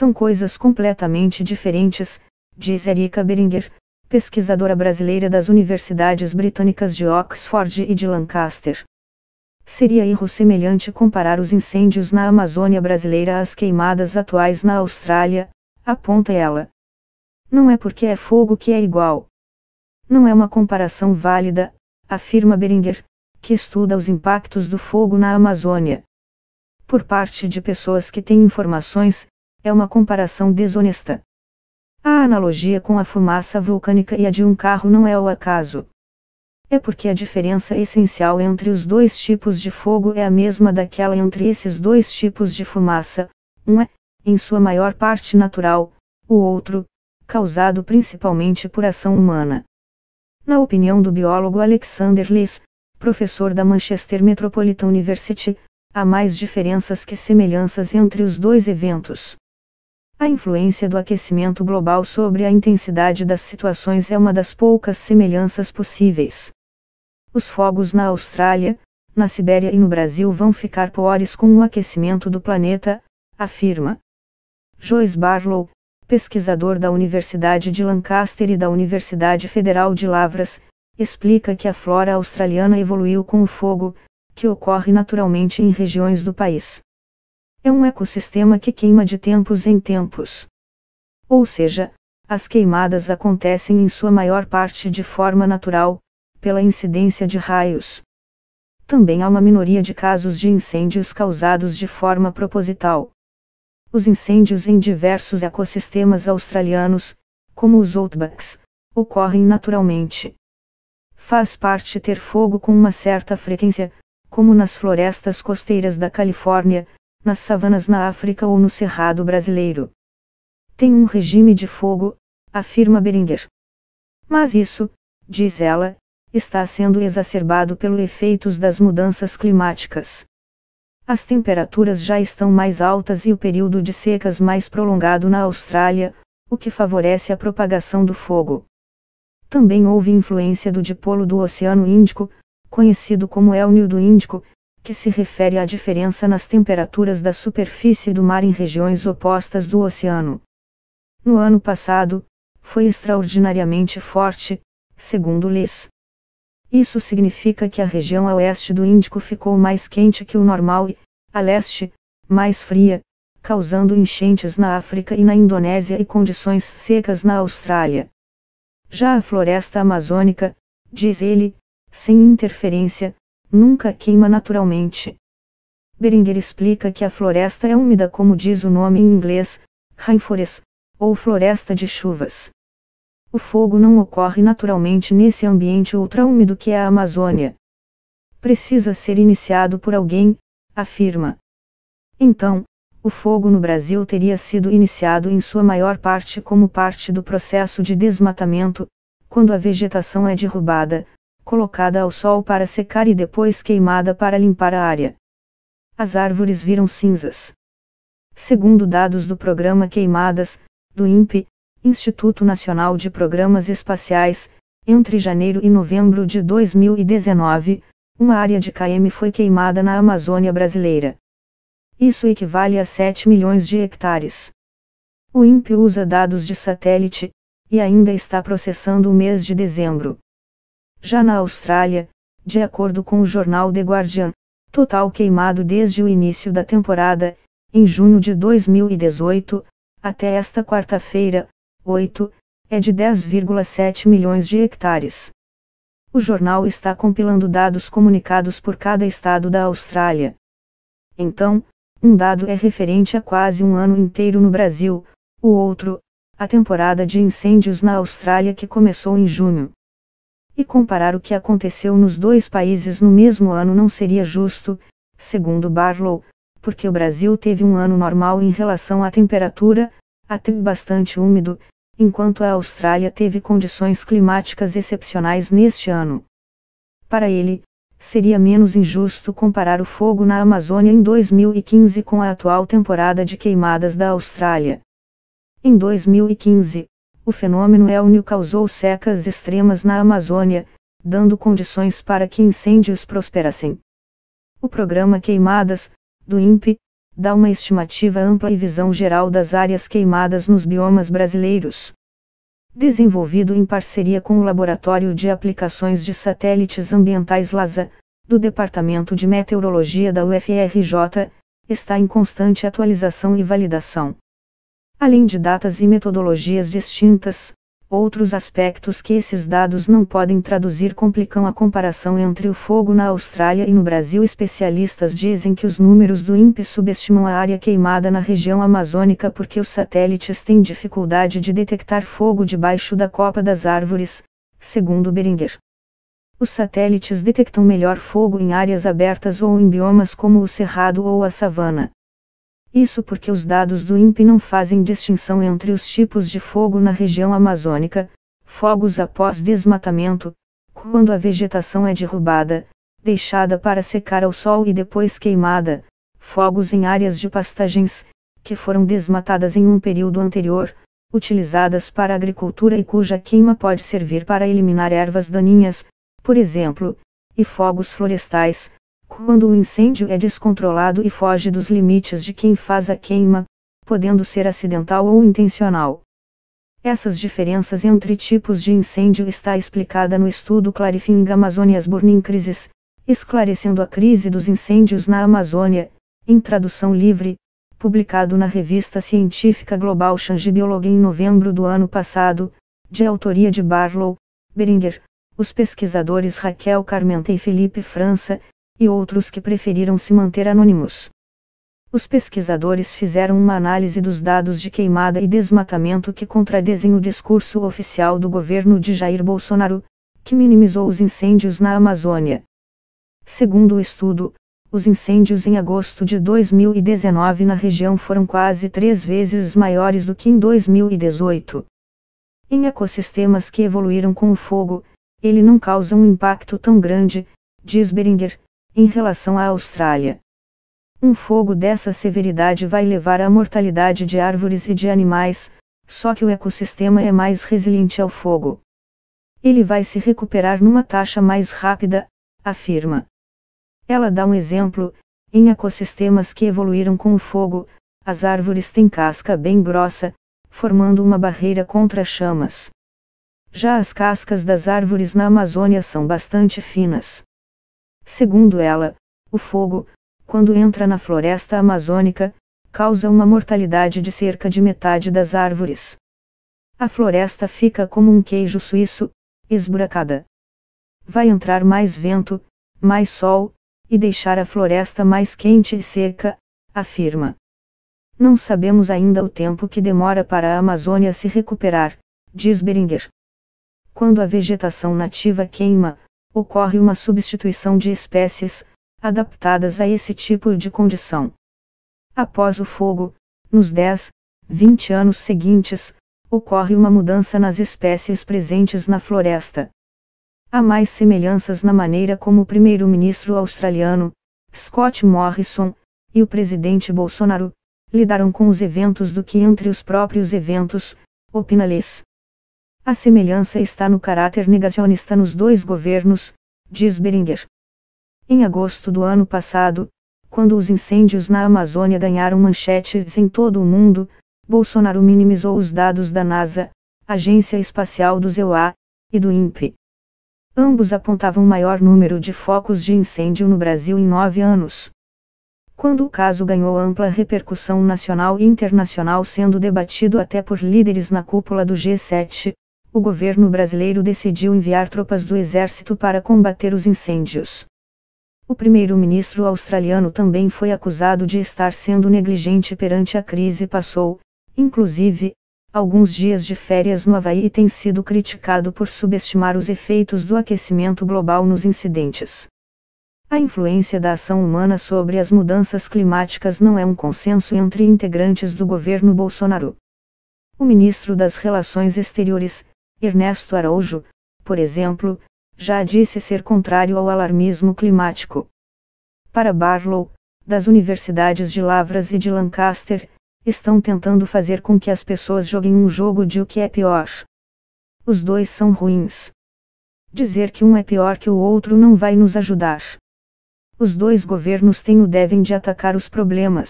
São coisas completamente diferentes, diz Erika Beringer, pesquisadora brasileira das universidades britânicas de Oxford e de Lancaster. Seria erro semelhante comparar os incêndios na Amazônia brasileira às queimadas atuais na Austrália, aponta ela. Não é porque é fogo que é igual. Não é uma comparação válida, afirma Beringer, que estuda os impactos do fogo na Amazônia. Por parte de pessoas que têm informações, é uma comparação desonesta. A analogia com a fumaça vulcânica e a de um carro não é ao acaso. É porque a diferença essencial entre os dois tipos de fogo é a mesma daquela entre esses dois tipos de fumaça. Um é, em sua maior parte natural, o outro, causado principalmente por ação humana. Na opinião do biólogo Alexander Lees, professor da Manchester Metropolitan University, há mais diferenças que semelhanças entre os dois eventos. A influência do aquecimento global sobre a intensidade das situações é uma das poucas semelhanças possíveis. Os fogos na Austrália, na Sibéria e no Brasil vão ficar piores com o aquecimento do planeta, afirma Joyce Barlow, pesquisador da Universidade de Lancaster e da Universidade Federal de Lavras, explica que a flora australiana evoluiu com o fogo, que ocorre naturalmente em regiões do país. É um ecossistema que queima de tempos em tempos. Ou seja, as queimadas acontecem em sua maior parte de forma natural, pela incidência de raios. Também há uma minoria de casos de incêndios causados de forma proposital. Os incêndios em diversos ecossistemas australianos, como os outbacks, ocorrem naturalmente. Faz parte ter fogo com uma certa frequência, como nas florestas costeiras da Califórnia, nas savanas na África ou no Cerrado brasileiro. Tem um regime de fogo, afirma Beringer. Mas isso, diz ela, está sendo exacerbado pelos efeitos das mudanças climáticas. As temperaturas já estão mais altas e o período de secas mais prolongado na Austrália, o que favorece a propagação do fogo. Também houve influência do dipolo do Oceano Índico, conhecido como El Niño do Índico, que se refere à diferença nas temperaturas da superfície do mar em regiões opostas do oceano. No ano passado, foi extraordinariamente forte, segundo Lees. Isso significa que a região a oeste do Índico ficou mais quente que o normal e, a leste, mais fria, causando enchentes na África e na Indonésia e condições secas na Austrália. Já a floresta amazônica, diz ele, sem interferência, nunca queima naturalmente. Beringer explica que a floresta é úmida como diz o nome em inglês, rainforest, ou floresta de chuvas. O fogo não ocorre naturalmente nesse ambiente ultraúmido que é a Amazônia. Precisa ser iniciado por alguém, afirma. Então, o fogo no Brasil teria sido iniciado em sua maior parte como parte do processo de desmatamento, quando a vegetação é derrubada, colocada ao sol para secar e depois queimada para limpar a área. As árvores viram cinzas. Segundo dados do programa Queimadas, do INPE, Instituto Nacional de Programas Espaciais, entre janeiro e novembro de 2019, uma área de km foi queimada na Amazônia brasileira. Isso equivale a 7 milhões de hectares. O INPE usa dados de satélite, e ainda está processando o mês de dezembro. Já na Austrália, de acordo com o jornal The Guardian, total queimado desde o início da temporada, em junho de 2018, até esta quarta-feira, 8, é de 10,7 milhões de hectares. O jornal está compilando dados comunicados por cada estado da Austrália. Então, um dado é referente a quase um ano inteiro no Brasil, o outro, a temporada de incêndios na Austrália que começou em junho. E comparar o que aconteceu nos dois países no mesmo ano não seria justo, segundo Barlow, porque o Brasil teve um ano normal em relação à temperatura, até bastante úmido, enquanto a Austrália teve condições climáticas excepcionais neste ano. Para ele, seria menos injusto comparar o fogo na Amazônia em 2015 com a atual temporada de queimadas da Austrália. Em 2015, o fenômeno El Niño causou secas extremas na Amazônia, dando condições para que incêndios prosperassem. O programa Queimadas, do INPE, dá uma estimativa ampla e visão geral das áreas queimadas nos biomas brasileiros. Desenvolvido em parceria com o Laboratório de Aplicações de Satélites Ambientais LASA, do Departamento de Meteorologia da UFRJ, está em constante atualização e validação. Além de datas e metodologias distintas, outros aspectos que esses dados não podem traduzir complicam a comparação entre o fogo na Austrália e no Brasil. Especialistas dizem que os números do INPE subestimam a área queimada na região amazônica porque os satélites têm dificuldade de detectar fogo debaixo da copa das árvores, segundo Beringer. Os satélites detectam melhor fogo em áreas abertas ou em biomas como o cerrado ou a savana. Isso porque os dados do INPE não fazem distinção entre os tipos de fogo na região amazônica: fogos após desmatamento, quando a vegetação é derrubada, deixada para secar ao sol e depois queimada; fogos em áreas de pastagens, que foram desmatadas em um período anterior, utilizadas para agricultura e cuja queima pode servir para eliminar ervas daninhas, por exemplo; e fogos florestais, quando o incêndio é descontrolado e foge dos limites de quem faz a queima, podendo ser acidental ou intencional. Essas diferenças entre tipos de incêndio está explicada no estudo Clarifying Amazonia's Burning Crisis, esclarecendo a crise dos incêndios na Amazônia, em tradução livre, publicado na revista científica Global Change Biology em novembro do ano passado, de autoria de Barlow, Beringer, os pesquisadores Raquel Carmenta e Felipe França, e outros que preferiram se manter anônimos. Os pesquisadores fizeram uma análise dos dados de queimada e desmatamento que contradizem o discurso oficial do governo de Jair Bolsonaro, que minimizou os incêndios na Amazônia. Segundo o estudo, os incêndios em agosto de 2019 na região foram quase 3 vezes maiores do que em 2018. Em ecossistemas que evoluíram com o fogo, ele não causa um impacto tão grande, diz Beringer, em relação à Austrália. Um fogo dessa severidade vai levar à mortalidade de árvores e de animais, só que o ecossistema é mais resiliente ao fogo. Ele vai se recuperar numa taxa mais rápida, afirma. Ela dá um exemplo: em ecossistemas que evoluíram com o fogo, as árvores têm casca bem grossa, formando uma barreira contra chamas. Já as cascas das árvores na Amazônia são bastante finas. Segundo ela, o fogo, quando entra na floresta amazônica, causa uma mortalidade de cerca de metade das árvores. A floresta fica como um queijo suíço, esburacada. Vai entrar mais vento, mais sol, e deixar a floresta mais quente e seca, afirma. Não sabemos ainda o tempo que demora para a Amazônia se recuperar, diz Beringer. Quando a vegetação nativa queima, ocorre uma substituição de espécies, adaptadas a esse tipo de condição. Após o fogo, nos 10, 20 anos seguintes, ocorre uma mudança nas espécies presentes na floresta. Há mais semelhanças na maneira como o primeiro-ministro australiano, Scott Morrison, e o presidente Bolsonaro, lidaram com os eventos do que entre os próprios eventos, opina Less. A semelhança está no caráter negacionista nos dois governos, diz Beringer. Em agosto do ano passado, quando os incêndios na Amazônia ganharam manchetes em todo o mundo, Bolsonaro minimizou os dados da NASA, Agência Espacial do EUA, e do INPE. Ambos apontavam maior número de focos de incêndio no Brasil em 9 anos. Quando o caso ganhou ampla repercussão nacional e internacional, sendo debatido até por líderes na cúpula do G7, o governo brasileiro decidiu enviar tropas do exército para combater os incêndios. O primeiro-ministro australiano também foi acusado de estar sendo negligente perante a crise e passou, inclusive, alguns dias de férias no Havaí e tem sido criticado por subestimar os efeitos do aquecimento global nos incidentes. A influência da ação humana sobre as mudanças climáticas não é um consenso entre integrantes do governo Bolsonaro. O ministro das Relações Exteriores, Ernesto Araújo, por exemplo, já disse ser contrário ao alarmismo climático. Para Barlow, das universidades de Lavras e de Lancaster, estão tentando fazer com que as pessoas joguem um jogo de o que é pior. Os dois são ruins. Dizer que um é pior que o outro não vai nos ajudar. Os dois governos têm o devem de atacar os problemas.